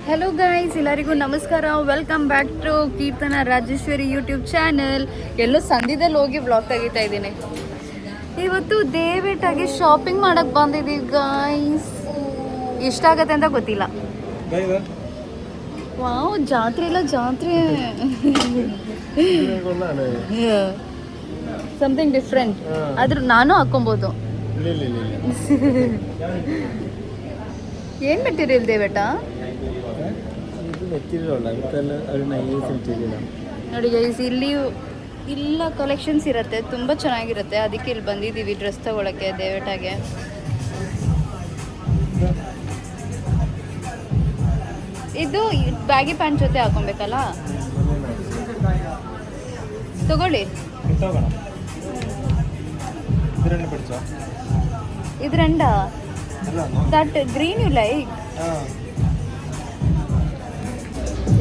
Hello guys, ಎಲ್ಲರಿಗೂ ನಮಸ್ಕಾರ. Welcome back to Keerthana Rajeshwari YouTube channel. ಎಲ್ಲೋ ಸಂಧಿದಲ್ಲಿ ಹೋಗಿ ಬ್ಲಾಗ್ ತೆಗಿತಾ ಇದ್ದೀನಿ. ಇವತ್ತು ದೇವೇಟಾಗಿ ಶಾಪಿಂಗ್ ಮಾಡಕ್ಕೆ ಬಂದಿದ್ದೀವಿ ಗೈಸ್. ಎಷ್ಟಾಗತ್ತೆ ಅಂತ ಗೊತ್ತಿಲ್ಲ. ವಾವ್, ಜಾತ್ರೆ ಇಲ್ಲ ಜಾತ್ರೆ. Something different. ಆದ್ರೂ ನಾನು ಹಾಕೊಬೋದು. ಏನು ಮೆಟೀರಿಯಲ್ ದೇವೇಟ? ನೋಡಿ ಗೈಸ್, ಇಲ್ಲಿ ಇಲ್ಲ ಕಲೆಕ್ಷನ್ಸ್ ಇರುತ್ತೆ, ತುಂಬ ಚೆನ್ನಾಗಿರುತ್ತೆ. ಅದಕ್ಕೆ ಇಲ್ಲಿ ಬಂದಿದ್ದೀವಿ ಡ್ರೆಸ್ ತಗೊಳಕ್ಕೆ ದೇವೇಟಾಗೆ. ಇದು ಬ್ಯಾಗಿ ಪ್ಯಾಂಟ್ ಜೊತೆ ಹಾಕೊಬೇಕಲ್ಲ, ತಗೊಳ್ಳಿ. ಇದು ರೆಂಡ that green you like.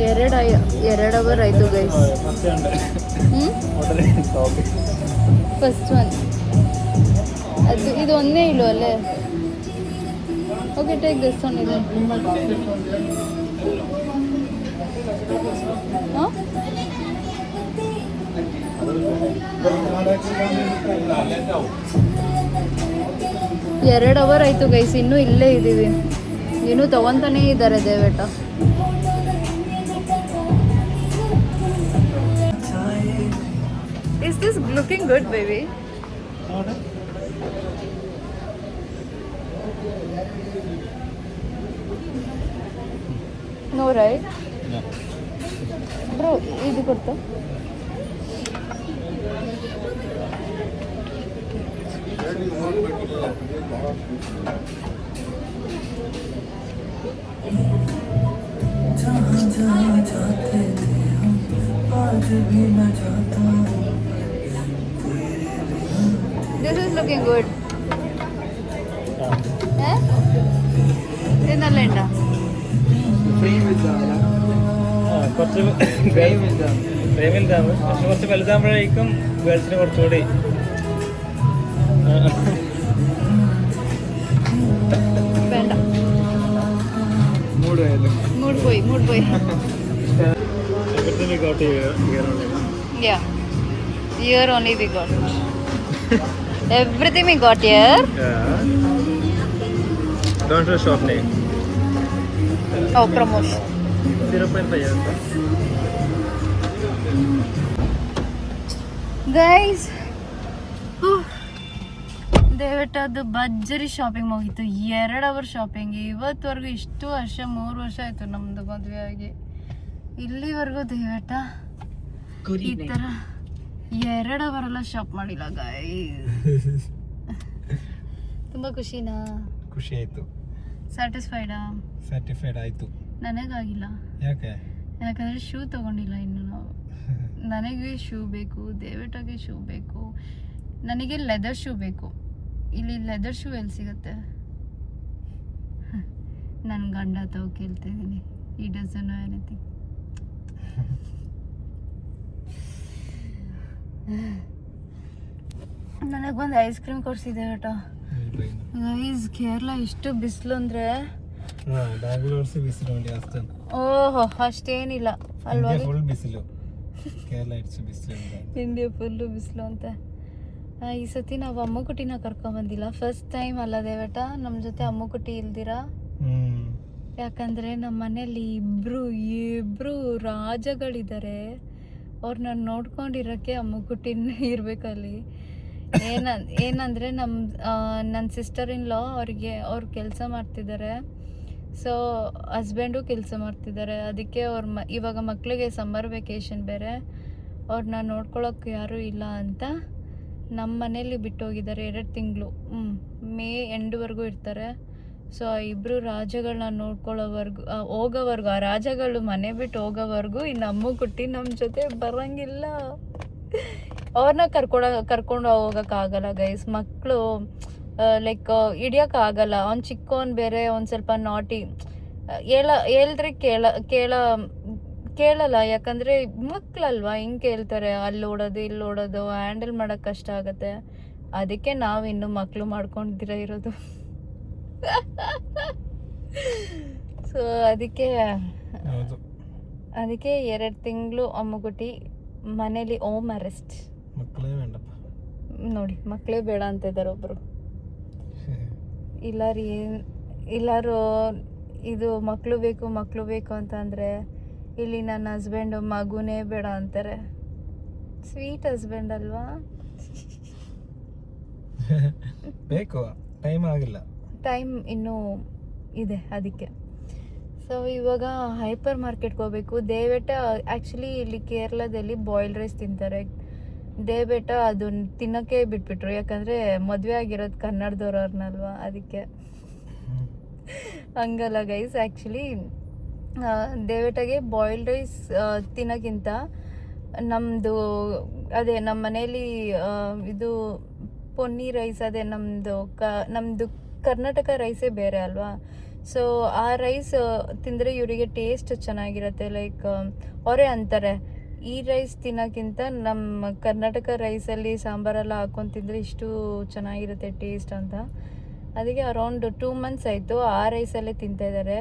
2 hour ಆಯಿತು ಗೈಸ್. ಫಸ್ಟ್ ಒನ್ ಅದು, ಇದು ಒಂದೇ ಇಲ್ವ ಅಲ್ಲೇ. Okay, take this one. ಇದೆ ಹಾಂ, 2 ಅವರ್ ಆಯಿತು ಗೈಸ್, ಇನ್ನೂ ಇಲ್ಲೇ ಇದ್ದೀವಿ. ಇನ್ನೂ ತಗೊತಾನೇ ಇದ್ದಾರೆ ದೇವೇಟ. Is this looking good, baby? No, right? No. Bro, ಇದು ಕೊಡ್ತಾ? This is looking good. ഇതിനല്ലേണ്ട കുറച്ച് വലുതാകുമ്പോഴേക്കും ഗേൾസിന് കുറച്ചുകൂടി വേണ്ട. മൂഡ് പോയി. Everything we got here only. Yeah, here only we got everything we got here. Yeah. Don't show shop name. Oh, promotion. 0.5 guys, ದೇವೇಟದು ಭರ್ಜರಿ shopping ಮುಗೀತು. 2 hour shopping. ಇವತ್ತವರೆಗೂ ಇಷ್ಟು ವರ್ಷ, 3 ವರ್ಷ ಆಯಿತು ನಮ್ಮದು ಮದುವೆ ಆಗಿ. ಇಲ್ಲಿವರೆಗೂ ದೇವೇಟ ಈ ಥರ 2 ಅವರೆಲ್ಲ ಶಾಪ್ ಮಾಡಿಲ್ಲ ಗೈಸ್. ತುಂಬ ಖುಷಿನಾ? ಖುಷಿ ಆಯಿತು. ಸ್ಯಾಟಿಸ್ಫೈಡ್ ಆಯಿತು. ನನಗಾಗಿಲ್ಲ. ಯಾಕಂದರೆ ಶೂ ತೊಗೊಂಡಿಲ್ಲ ಇನ್ನು ನಾವು. ನನಗೆ ಶೂ ಬೇಕು, ದೇವೇಟಾಗೆ ಶೂ ಬೇಕು, ನನಗೆ ಲೆದರ್ ಶೂ ಬೇಕು. ಇಲ್ಲಿ ಲೆದರ್ ಶೂ ಎಲ್ಲಿ ಸಿಗುತ್ತೆ? ನನ್ನ ಗಂಡ ತಾವು ಕೇಳ್ತಾ ಇದ್ದೀನಿ. ಈ ಡಸನ್ ಎನಿಥಿಂಗ್. ನನಗೊಂದು ಐಸ್ ಕ್ರೀಮ್ ಕೊಡಿಸಿದೆ ಬೇಟ. ಗೈಸ್, ಕೇರಳ ಎಷ್ಟು ಬಿಸಿಲು ಅಂದರೆ, ಓಹೋ ಅಷ್ಟೇನಿಲ್ಲ ಅಲ್ವಾ? ಇಂಡಿಯಾ ಫುಲ್ಲು ಬಿಸಿಲು ಅಂತ. ಈ ಸತಿ ನಾವು ಅಮ್ಮುಕುಟಿನ ಕರ್ಕೊಂಬಂದಿಲ್ಲ. ಫಸ್ಟ್ ಟೈಮ್ ಅಲ್ಲ ದೇವೇಟ ನಮ್ಮ ಜೊತೆ ಅಮ್ಮುಕುಟಿ ಇಲ್ದಿರ. ಯಾಕಂದರೆ ನಮ್ಮ ಮನೇಲಿ ಇಬ್ರು ರಾಜಗಳಿದ್ದಾರೆ. ಅವ್ರನ್ನ ನೋಡ್ಕೊಂಡಿರೋಕ್ಕೆ ಅಮ್ಮುಕುಟಿನ ಇರಬೇಕಲ್ಲಿ. ಏನಂದರೆ ನನ್ನ ಸಿಸ್ಟರ್ ಇನ್ ಲಾ ಅವ್ರು ಕೆಲಸ ಮಾಡ್ತಿದ್ದಾರೆ. ಸೊ ಹಸ್ಬೆಂಡು ಕೆಲಸ ಮಾಡ್ತಿದ್ದಾರೆ. ಅದಕ್ಕೆ ಇವಾಗ ಮಕ್ಕಳಿಗೆ ಸಮ್ಮರ್ ವೆಕೇಷನ್ ಬೇರೆ, ಅವ್ರನ್ನ ನೋಡ್ಕೊಳ್ಳೋಕೆ ಯಾರೂ ಇಲ್ಲ ಅಂತ ನಮ್ಮ ಮನೇಲಿ ಬಿಟ್ಟೋಗಿದ್ದಾರೆ. 2 ತಿಂಗಳು, ಮೇ ಎಂಡ್ವರೆಗೂ ಇರ್ತಾರೆ. ಸೊ ಇಬ್ಬರು ರಾಜಗಳನ್ನ ನೋಡ್ಕೊಳ್ಳೋವರೆಗೂ, ಹೋಗೋವರೆಗೂ, ಆ ರಾಜಗಳು ಮನೆ ಬಿಟ್ಟು ಹೋಗೋವರೆಗೂ ಇನ್ನು ಅಮ್ಮುಕುಟಿ ನಮ್ಮ ಜೊತೆ ಬರೋಂಗಿಲ್ಲ. ಅವ್ರನ್ನ ಕರ್ಕೊಂಡು ಹೋಗೋಕ್ಕಾಗಲ್ಲ ಗೈಸ್. ಮಕ್ಕಳು ಲೈಕ್ ಹಿಡಿಯೋಕ್ಕಾಗಲ್ಲ. ಅವ್ನು ಚಿಕ್ಕವನು ಬೇರೆ, ಒಂದು ಸ್ವಲ್ಪ ನಾಟಿ. ಹೇಳಿದ್ರೆ ಕೇಳಲ್ಲ. ಯಾಕಂದರೆ ಮಕ್ಕಳಲ್ವಾ, ಹಿಂಗೆ ಕೇಳ್ತಾರೆ. ಅಲ್ಲಿ ಓಡೋದು ಇಲ್ಲಿ ಓಡೋದು ಹ್ಯಾಂಡಲ್ ಮಾಡೋಕ್ಕೆ ಕಷ್ಟ ಆಗುತ್ತೆ. ಅದಕ್ಕೆ ನಾವು ಇನ್ನೂ ಮಕ್ಕಳು ಮಾಡ್ಕೊಂಡಿರ ಇರೋದು. ಸೊ ಅದಕ್ಕೆ ಹೌದು. ಅದಕ್ಕೆ 2 ತಿಂಗಳು ಅಮ್ಮಗುಟಿ ಮನೇಲಿ ಹೋಮ್ ಅರೆಸ್ಟ್. ಮಕ್ಕಳೇ ಬೇಡಪ್ಪ. ನೋಡಿ ಮಕ್ಕಳೇ ಬೇಡ ಅಂತ ಇದ್ದಾರೆ ಒಬ್ಬರು. ಇಲ್ಲಾರು ಇದು ಮಕ್ಕಳು ಬೇಕು ಅಂತ ಅಂದರೆ ಇಲ್ಲಿ ನನ್ನ ಹಸ್ಬೆಂಡು ಮಗುನೇ ಬೇಡ ಅಂತಾರೆ. ಸ್ವೀಟ್ ಹಸ್ಬೆಂಡ್ ಅಲ್ವಾ? ಬೇಕು, ಟೈಮ್ ಆಗಿಲ್ಲ. ಟೈಮ್ ಇನ್ನೂ ಇದೆ ಅದಕ್ಕೆ. ಸೊ ಇವಾಗ ಹೈಪರ್ ಮಾರ್ಕೆಟ್ಗೆ ಹೋಗ್ಬೇಕು. ದಯವಿಟ್ಟು ಆ್ಯಕ್ಚುಲಿ ಇಲ್ಲಿ ಕೇರಳದಲ್ಲಿ ಬಾಯ್ಲ್ಡ್ ರೈಸ್ ತಿಂತಾರೆ. ದಯವಿಟ್ಟು ಅದನ್ನ ತಿನ್ನೋಕ್ಕೆ ಬಿಟ್ಬಿಟ್ರು, ಯಾಕಂದರೆ ಮದುವೆ ಆಗಿರೋದು ಕನ್ನಡದವ್ರವ್ರನ್ನಲ್ವಾ, ಅದಕ್ಕೆ. ಹಂಗಲ್ಲ ಗೈಸ್, ಆ್ಯಕ್ಚುಲಿ ದಯವಿಟ್ಟಾಗೆ ಬಾಯ್ಲ್ಡ್ ರೈಸ್ ತಿನ್ನೋಕ್ಕಿಂತ ನಮ್ಮದು ಅದೇ ನಮ್ಮ ಮನೇಲಿ ಇದು ಪೊನ್ನಿ ರೈಸ್, ಅದೇ ನಮ್ಮದು ಕರ್ನಾಟಕ ರೈಸೇ ಬೇರೆ ಅಲ್ವಾ. ಸೊ ಆ ರೈಸ್ ತಿಂದರೆ ಇವರಿಗೆ ಟೇಸ್ಟ್ ಚೆನ್ನಾಗಿರುತ್ತೆ. ಲೈಕ್ ಅವರೇ ಅಂತಾರೆ, ಈ ರೈಸ್ ತಿನ್ನೋಕ್ಕಿಂತ ನಮ್ಮ ಕರ್ನಾಟಕ ರೈಸಲ್ಲಿ ಸಾಂಬಾರೆಲ್ಲ ಹಾಕೊಂಡು ತಿಂದರೆ ಇಷ್ಟು ಚೆನ್ನಾಗಿರುತ್ತೆ ಟೇಸ್ಟ್ ಅಂತ. ಅದಕ್ಕೆ ಅರೌಂಡ್ 2 months ಆಯಿತು ಆ ರೈಸಲ್ಲೇ ತಿಂತಾಯಿದ್ದಾರೆ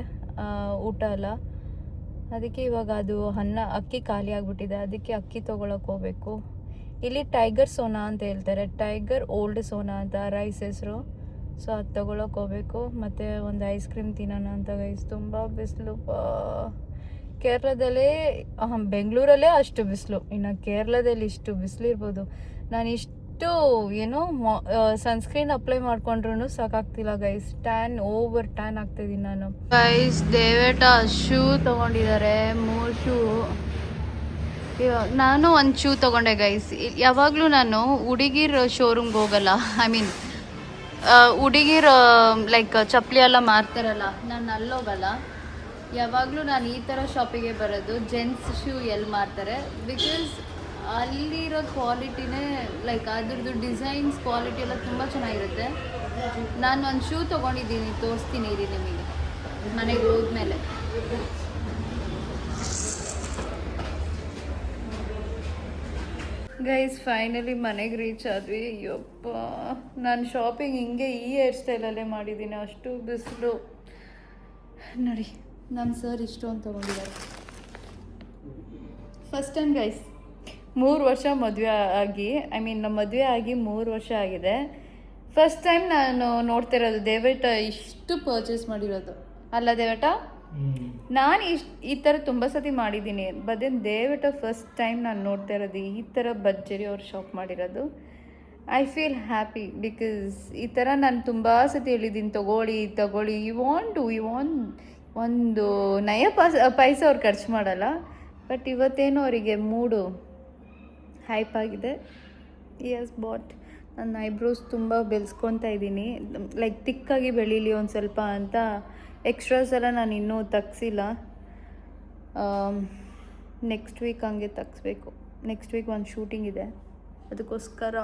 ಊಟ ಎಲ್ಲ. ಅದಕ್ಕೆ ಇವಾಗ ಅದು ಅಕ್ಕಿ ಖಾಲಿ ಆಗಿಬಿಟ್ಟಿದೆ, ಅದಕ್ಕೆ ಅಕ್ಕಿ ತೊಗೊಳಕ್ಕೆ ಹೋಗ್ಬೇಕು. ಇಲ್ಲಿ ಟೈಗರ್ ಸೋನಾ ಅಂತ ಹೇಳ್ತಾರೆ, ಟೈಗರ್ ಓಲ್ಡ್ ಸೋನಾ ಅಂತ ರೈಸ್ ಹೆಸರು. ಸೊ ಅದು ತೊಗೊಳಕ್ಕೆ ಹೋಗ್ಬೇಕು. ಮತ್ತು ಒಂದು ಐಸ್ ಕ್ರೀಮ್ ತಿನ್ನೋಣ ಅಂತ ಗೈಸ್. ತುಂಬ ಬಿಸಿಲು ಕೇರಳದಲ್ಲೇ, ಬೆಂಗಳೂರಲ್ಲೇ ಅಷ್ಟು ಬಿಸಿಲು, ಇನ್ನು ಕೇರಳದಲ್ಲಿ ಇಷ್ಟು ಬಿಸಿಲು ಇರ್ಬೋದು. ನಾನು ಇಷ್ಟು ಸನ್ಸ್ಕ್ರೀನ್ ಅಪ್ಲೈ ಮಾಡ್ಕೊಂಡ್ರೂ ಸಾಕಾಗ್ತಿಲ್ಲ ಗೈಸ್. ಓವರ್ ಟ್ಯಾನ್ ಆಗ್ತಾಯಿದ್ದೀನಿ ನಾನು. ಗೈಸ್ ದಯವಿಟ್ಟು ಶೂ ತೊಗೊಂಡಿದ್ದಾರೆ, 3 ಶೂ. ನಾನು ಒಂದು ಶೂ ತೊಗೊಂಡೆ ಗೈಸ್. ಯಾವಾಗಲೂ ನಾನು ಹುಡುಗಿರ ಶೋರೂಮ್ಗೆ ಹೋಗಲ್ಲ. ಐ ಮೀನ್ ಹುಡುಗಿರ ಲೈಕ್ ಚಪ್ಪಲಿ ಎಲ್ಲ ಮಾರ್ತಾರಲ್ಲ, ನಾನು ಅಲ್ಲೋಗಲ್ಲ. ಯಾವಾಗಲೂ ನಾನು ಈ ಥರ ಶಾಪಿಗೆ ಬರೋದು. ಜೆಂಟ್ಸ್ ಶೂ ಎಲ್ಲಿ ಮಾರ್ತಾರೆ, ಬಿಕಾಸ್ ಅಲ್ಲಿರೋ ಕ್ವಾಲಿಟಿನೇ ಲೈಕ್ ಅದ್ರದ್ದು ಡಿಸೈನ್ಸ್ ಕ್ವಾಲಿಟಿ ಎಲ್ಲ ತುಂಬ ಚೆನ್ನಾಗಿರುತ್ತೆ. ನಾನು ಒಂದು ಶೂ ತೊಗೊಂಡಿದ್ದೀನಿ, ತೋರಿಸ್ತೀನಿ ಇರಿ ನಿಮಗೆ ಮನೆಗೆ ಹೋದ್ಮೇಲೆ. ಗೈಸ್ ಫೈನಲಿ ಮನೆಗೆ ರೀಚ್ ಆದ್ವಿ. ಅಯ್ಯಪ್ಪ, ನಾನು ಶಾಪಿಂಗ್ ಹಿಂಗೆ ಈ ಹೇರ್ ಸ್ಟೈಲಲ್ಲೇ ಮಾಡಿದ್ದೀನಿ, ಅಷ್ಟು ಬಿಸಿಲು. ನೋಡಿ ನಮ್ಮ ಸರ್ ಇಷ್ಟೊಂದು ತೊಗೊಂಡಿದ್ದಾರೆ. ಫಸ್ಟ್ ಟೈಮ್ ಗೈಸ್, 3 ವರ್ಷ ಮದುವೆ ಆಗಿ, ಐ ಮೀನ್ ನಮ್ಮ ಮದುವೆ ಆಗಿ 3 ವರ್ಷ ಆಗಿದೆ. ಫಸ್ಟ್ ಟೈಮ್ ನಾನು ನೋಡ್ತಿರೋದು ದೇವೇಟ ಇಷ್ಟು ಪರ್ಚೇಸ್ ಮಾಡಿರೋದು ಅಲ್ಲ ದೇವೇಟ. ನಾನು ಈ ಥರ ತುಂಬ ಸತಿ ಮಾಡಿದ್ದೀನಿ, ಬಟ್ ದೇವೇಟ ಫಸ್ಟ್ ಟೈಮ್ ನಾನು ನೋಡ್ತಾ ಇರೋದು ಈ ಥರ ಭರ್ಜರಿ ಅವ್ರು ಶಾಪ್ ಮಾಡಿರೋದು. ಐ ಫೀಲ್ ಹ್ಯಾಪಿ ಬಿಕಾಸ್ ಈ ಥರ ನಾನು ತುಂಬ ಸತಿ ಹೇಳಿದ್ದೀನಿ, ತಗೊಳ್ಳಿ, ಯು ವಾಂಟ್ ಒಂದು ನಯ ಪೈಸೆ ಅವ್ರು ಖರ್ಚು ಮಾಡಲ್ಲ. ಬಟ್ ಇವತ್ತೇನು ಅವರಿಗೆ ಮೂಡು ಹೈಪ್ ಆಗಿದೆ. Yes but. ನನ್ನ ಐಬ್ರೋಸ್ ತುಂಬ ಬೆಳೆಸ್ಕೊತಾ ಇದ್ದೀನಿ, ಲೈಕ್ ತಿಕ್ಕಾಗಿ ಬೆಳೀಲಿ ಒಂದು ಸ್ವಲ್ಪ ಅಂತ. ಎಕ್ಸ್ಟ್ರಾಸ್ ಎಲ್ಲ ನಾನು ಇನ್ನೂ ತೆಗ್ಸಿಲ್ಲ. ನೆಕ್ಸ್ಟ್ ವೀಕ್ ಹಂಗೆ ತೆಗಿಸ್ಬೇಕು. ನೆಕ್ಸ್ಟ್ ವೀಕ್ ಒಂದು ಶೂಟಿಂಗ್ ಇದೆ, ಅದಕ್ಕೋಸ್ಕರ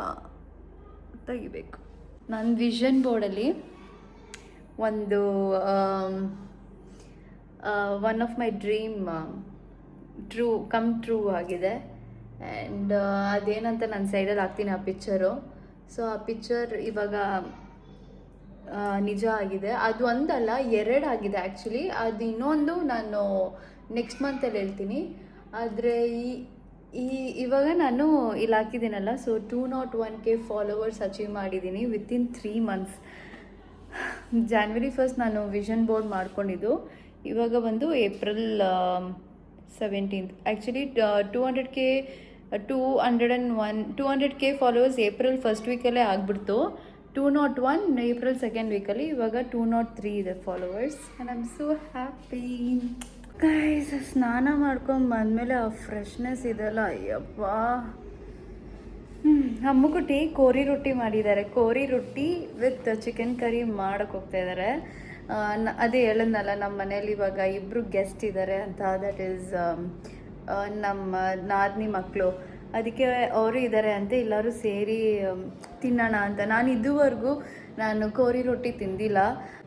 ತೆಗಿಬೇಕು. ನನ್ನ ವಿಷನ್ ಬೋರ್ಡಲ್ಲಿ ಒಂದು one of my dream true ಆಗಿದೆ. ಆ್ಯಂಡ್ ಅದೇನಂತ ನಾನು ಸೈಡಲ್ಲಿ ಹಾಕ್ತೀನಿ ಆ ಪಿಕ್ಚರು. ಸೊ ಆ ಪಿಕ್ಚರ್ ಇವಾಗ ನಿಜ ಆಗಿದೆ. ಅದು ಒಂದಲ್ಲ 2 ಆಗಿದೆ ಆ್ಯಕ್ಚುಲಿ. ಅದು ಇನ್ನೊಂದು ನಾನು ನೆಕ್ಸ್ಟ್ ಮಂತಲ್ಲಿ ಹೇಳ್ತೀನಿ. ಆದರೆ ಇವಾಗ ನಾನು ಇಲ್ಲಿ ಹಾಕಿದ್ದೀನಲ್ಲ, ಸೊ 201K ಫಾಲೋವರ್ಸ್ ಅಚೀವ್ ಮಾಡಿದ್ದೀನಿ ವಿತಿನ್ 3 months. January 1st ನಾನು ವಿಷನ್ ಬೋರ್ಡ್ ಮಾಡ್ಕೊಂಡಿದ್ದು. ಇವಾಗ ಬಂದು April 17th. Actually 200K followers April first ವೀಕಲ್ಲೇ ಆಗಿಬಿಡ್ತು. 201 ಏಪ್ರಿಲ್ ಸೆಕೆಂಡ್ ವೀಕಲ್ಲಿ, ಇವಾಗ 203 ಇದೆ followers. And I am so happy guys. ಸ್ನಾನ ಮಾಡ್ಕೊಂಡು ಬಂದಮೇಲೆ ಆ ಫ್ರೆಶ್ನೆಸ್ ಇದೆಲ್ಲ, ಅಯ್ಯಪ್ಪ. ಅಮ್ಮುಕುಟಿ ಕೋರಿ ರೊಟ್ಟಿ ಮಾಡಿದ್ದಾರೆ. ಕೋರಿ ರೊಟ್ಟಿ ವಿತ್ ಚಿಕನ್ ಕರಿ ಮಾಡೋಕ್ಕೆ ಹೋಗ್ತಾಯಿದ್ದಾರೆ. ಅದೇ ಹೇಳಿದ್ನಲ್ಲ, ನಮ್ಮ ಮನೇಲಿ ಇವಾಗ 2 ಗೆಸ್ಟ್ ಇದ್ದಾರೆ ಅಂತ. ದಟ್ ಈಸ್ ನಮ್ಮ ನಾದಿನಿ ಮಕ್ಕಳು. ಅದಕ್ಕೆ ಅವರು ಇದ್ದಾರೆ ಅಂತ ಎಲ್ಲರೂ ಸೇರಿ ತಿನ್ನೋಣ ಅಂತ. ನಾನು ಇದುವರೆಗೂ ಕೋರಿ ರೊಟ್ಟಿ ತಿಂದಿಲ್ಲ.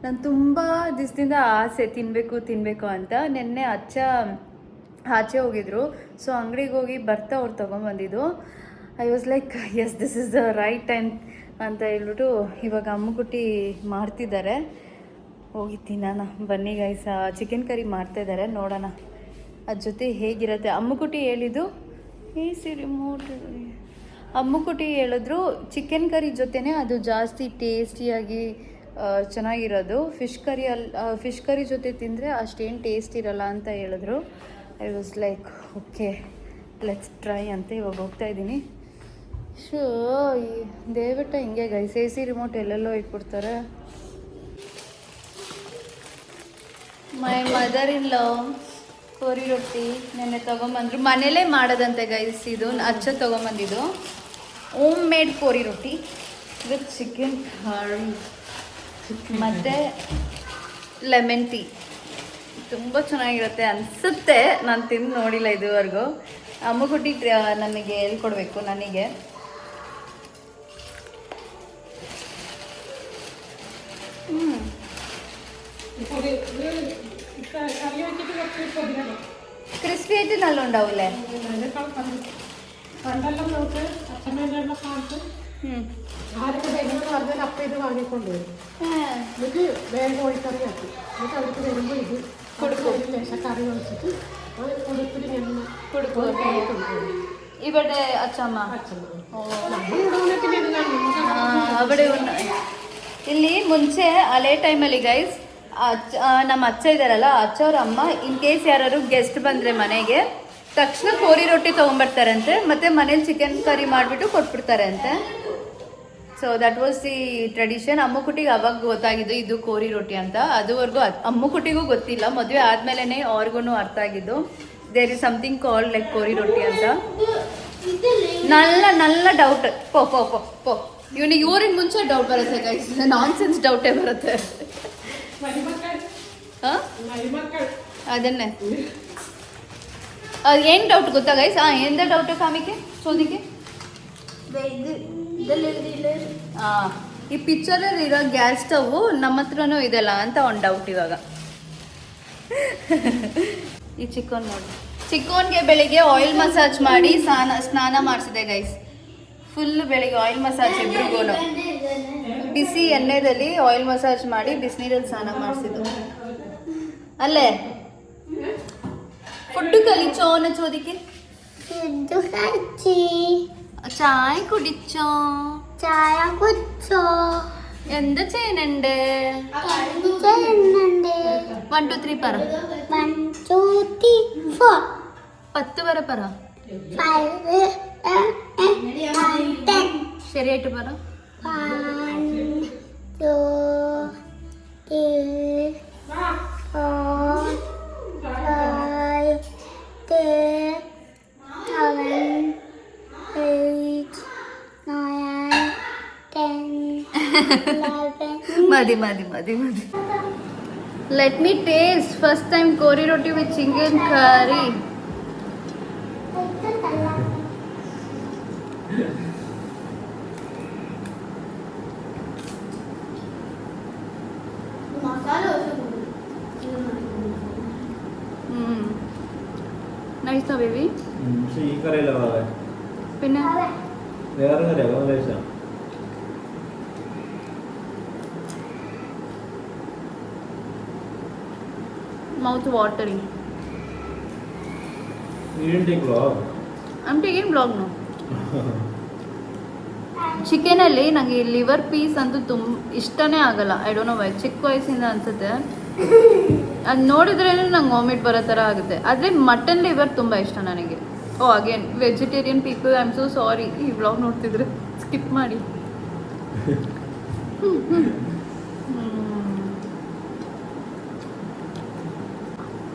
ನಾನು ತುಂಬ ದಿವಸದಿಂದ ಆಸೆ ತಿನ್ನಬೇಕು ಅಂತ. ನೆನ್ನೆ ಆಚೆ ಹೋಗಿದ್ರು, ಸೊ ಅಂಗಡಿಗೆ ಹೋಗಿ ಅವ್ರು ತೊಗೊಂಬಂದಿದ್ದು. I was like yes this is the right time ಅಂತ ಹೇಳ್ಬಿಟ್ಟು ಇವಾಗ ಅಮ್ಮುಕುಟಿ ಮಾಡ್ತಿದ್ದಾರೆ. ಹೋಗಿ ತಿನ್ನೋಣ ಬನ್ನಿ ಗೈಸ್. ಚಿಕನ್ ಕರಿ ಮಾಡ್ತಾಯಿದ್ದಾರೆ, ನೋಡೋಣ ಅದ್ರ ಜೊತೆ ಹೇಗಿರುತ್ತೆ. ಅಮ್ಮುಕುಟಿ ಹೇಳಿದ್ದು ರಿಮೋಟ್ ಅಮ್ಮುಕುಟಿ ಹೇಳಿದ್ರು ಚಿಕನ್ ಕರಿ ಜೊತೆನೇ ಅದು ಜಾಸ್ತಿ ಟೇಸ್ಟಿಯಾಗಿ ಚೆನ್ನಾಗಿರೋದು. ಫಿಶ್ ಕರಿ ಜೊತೆ ತಿಂದರೆ ಅಷ್ಟೇನು ಟೇಸ್ಟ್ ಇರಲ್ಲ ಅಂತ ಹೇಳಿದ್ರು. I was like okay let's try ಅಂತ ಇವಾಗ ಹೋಗ್ತಾ ಇದ್ದೀನಿ. ಶೋ ಈ ದಯವಿಟ್ಟು ಹಿಂಗೆ ಗೈಸ್ AC ರಿಮೋಟ್ ಎಲ್ಲೆಲ್ಲೋ ಇಟ್ಬಿಡ್ತಾರೆ. ಮೈ ಮದರ್ ಇನ್ ಲಾ ಕೋರಿ ರೊಟ್ಟಿ ನೆನ್ನೆ ತೊಗೊಂಬಂದ್ರು, ಮನೇಲೇ ಮಾಡೋದಂತೆ ಗೈಸ್. ಇದು ಅಚ್ಚ ತೊಗೊಂಬಂದಿದ್ದು ಹೋಮ್ ಮೇಡ್ ಕೋರಿ ರೊಟ್ಟಿ ವಿತ್ ಚಿಕನ್ ಕರಿ ಮತ್ತು ಲೆಮನ್ ಟೀ. ತುಂಬ ಚೆನ್ನಾಗಿರುತ್ತೆ ಅನಿಸುತ್ತೆ, ನಾನು ತಿಂದು ನೋಡಿಲ್ಲ ಇದುವರೆಗೂ. ಅಮ್ಮುಗುಟ್ಟಿ ನನಗೆ ಹೇಳ್ಕೊಡ್ಬೇಕು ನನಗೆ. ക്രിസ്പി ആയിട്ട് നല്ല ഉണ്ടാവൂലേ? ഇവിടെ അച്ചമ്മ അവിടെ ಇಲ್ಲಿ ಮುಂಚೆ ಹಳೆ ಟೈಮಲ್ಲಿ ಗೈಸ್ ನಮ್ಮ ಅಚ್ಚ ಇದ್ದಾರಲ್ಲ, ಅಚ್ಚವ್ರ ಅಮ್ಮ ಇನ್ ಕೇಸ್ ಯಾರು ಗೆಸ್ಟ್ ಬಂದರೆ ಮನೆಗೆ ತಕ್ಷಣ ಕೋರಿ ರೊಟ್ಟಿ ತೊಗೊಂಬರ್ತಾರಂತೆ, ಮತ್ತು ಮನೇಲಿ ಚಿಕನ್ ಕರಿ ಮಾಡಿಬಿಟ್ಟು ಕೊಟ್ಬಿಡ್ತಾರೆ ಅಂತೆ. So that was the tradition. ಅಮ್ಮುಕುಟಿಗೆ ಅವಾಗ ಗೊತ್ತಾಗಿದ್ದು ಇದು ಕೋರಿ ರೊಟ್ಟಿ ಅಂತ. ಅದುವರೆಗೂ ಅಮ್ಮುಕುಟಿಗೂ ಗೊತ್ತಿಲ್ಲ, ಮದುವೆ ಆದಮೇಲೆ ಅವ್ರಿಗೂ ಅರ್ಥ ಆಗಿದ್ದು there is something called like kori rotti ಅಂತ. ನಲ್ಲ ಡೌಟ್ ಪೋ ಪೋ ಪೋ ಪೋ ಇವನಿಗೆ ಊರಿನ ಮುಂಚೆ ಡೌಟ್ ಬರುತ್ತೆ ಗೈಸ್, ನಾನ್ ಸೆನ್ಸ್ ಡೌಟೇ ಬರುತ್ತೆ. ಅದನ್ನೇ ಏನು ಡೌಟ್ ಗೊತ್ತಾ ಗೈಸ್? ಎಂದ ಡೌಟ್ ಕಾಮಿಕೆ ಸೋದಿಗೆ ಈ ಪಿಕ್ಚರಲ್ಲಿ ಇರೋ ಗ್ಯಾಸ್ ಸ್ಟವ್ ನಮ್ಮ ಹತ್ರನೂ ಇದೆಲ್ಲ ಅಂತ ಒಂದು ಡೌಟ್ ಇವಾಗ. ಈ ಚಿಕನ್ ನೋಡಿ, ಚಿಕನ್ಗೆ ಬೆಳಿಗ್ಗೆ ಆಯಿಲ್ ಮಸಾಜ್ ಮಾಡಿ ಸ್ನಾನ ಮಾಡಿಸಿದೆ ಗೈಸ್. ಫುಲ್ ಬೆಳಿಗ್ಗೆ ಆಯಿಲ್ ಮಸಾಜ್ ಇಬ್ರಿಗೂ ಬಿಸಿ ಎಣ್ಣೆದಲ್ಲಿ ಆಯಿಲ್ ಮಸಾಜ್ ಮಾಡಿ ಬಿಸಿನೀರಲ್ಲಿ ಸ್ನಾನ ಮಾಡಿಸಿದ್ದು. ಅಲ್ಲೇ ഫുഡ് കഴിച്ചോന്ന് ചോദിക്ക്. ചായ കുടിച്ചോ? ചായ കുടിച്ചോ? എന്താ ചെയ്യുന്നുണ്ട്? 1 2 3 പറ. 1 2 3 4 10 വരെ പറ. 5 10 ശരിയായിട്ട് പറ. 1 2 3 4 5 6 7 8 9 10 11 മതി. Let me taste. First time kori roti with chicken curry. നൈസാ ബേബി. ഈ കറിയല്ല പിന്നെ വേറെ കറിയാ. Mouth watering. You didn't take vlog? I'm taking vlog now. ಚಿಕನಲ್ಲಿ ನನಗೆ ಲಿವರ್ ಪೀಸ್ ಅಂತೂ ಇಷ್ಟನೇ ಆಗಲ್ಲ. ಐ ಡೋಂಟ್ ನೋ ವೈ, ಚಿಕ್ಕ ವಯಸ್ಸಿಂದ ಅನಿಸುತ್ತೆ. ಅದು ನೋಡಿದ್ರೇ ನಂಗೆ ವಾಮಿಟ್ ಬರೋ ಥರ ಆಗುತ್ತೆ. ಆದರೆ ಮಟನ್ ಲಿವರ್ ತುಂಬ ಇಷ್ಟ ನನಗೆ. Oh again vegetarian people, I am so sorry. ಈ ವ್ಲಾಗ್ ನೋಡ್ತಿದ್ರೆ ಸ್ಕಿಪ್ ಮಾಡಿ.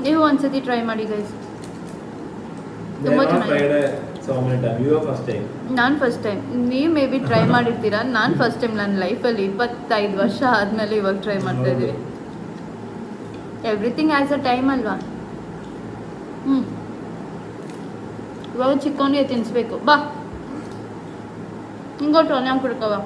ನೀವು ಒಂದ್ಸತಿ ಟ್ರೈ ಮಾಡಿ ಗೈಸ್, ತುಂಬ ಚೆನ್ನಾಗಿದೆ. ನಾನು ಫಸ್ಟ್ ಟೈಮ್, ನೀವು ಮೇ ಬಿ ಟ್ರೈ ಮಾಡಿರ್ತೀರಾ. ನಾನು ಫಸ್ಟ್ ಟೈಮ್ ನನ್ನ ಲೈಫಲ್ಲಿ 25 ವರ್ಷ ಆದಮೇಲೆ ಇವಾಗ ಟ್ರೈ ಮಾಡ್ತಾ ಇದ್ದೀವಿ. ಎವ್ರಿಥಿಂಗ್ ಆ್ಯಸ್ ಅ ಟೈಮ್ ಅಲ್ವಾ? ಇವಾಗ ಚಿಕನ್ಗೆ ತಿನ್ನಿಸ್ಬೇಕು. ಬಾ ಹಿಂಗೊಟ್ಟು ನಾನು ಕುಡ್ಕೋ ಬಾ.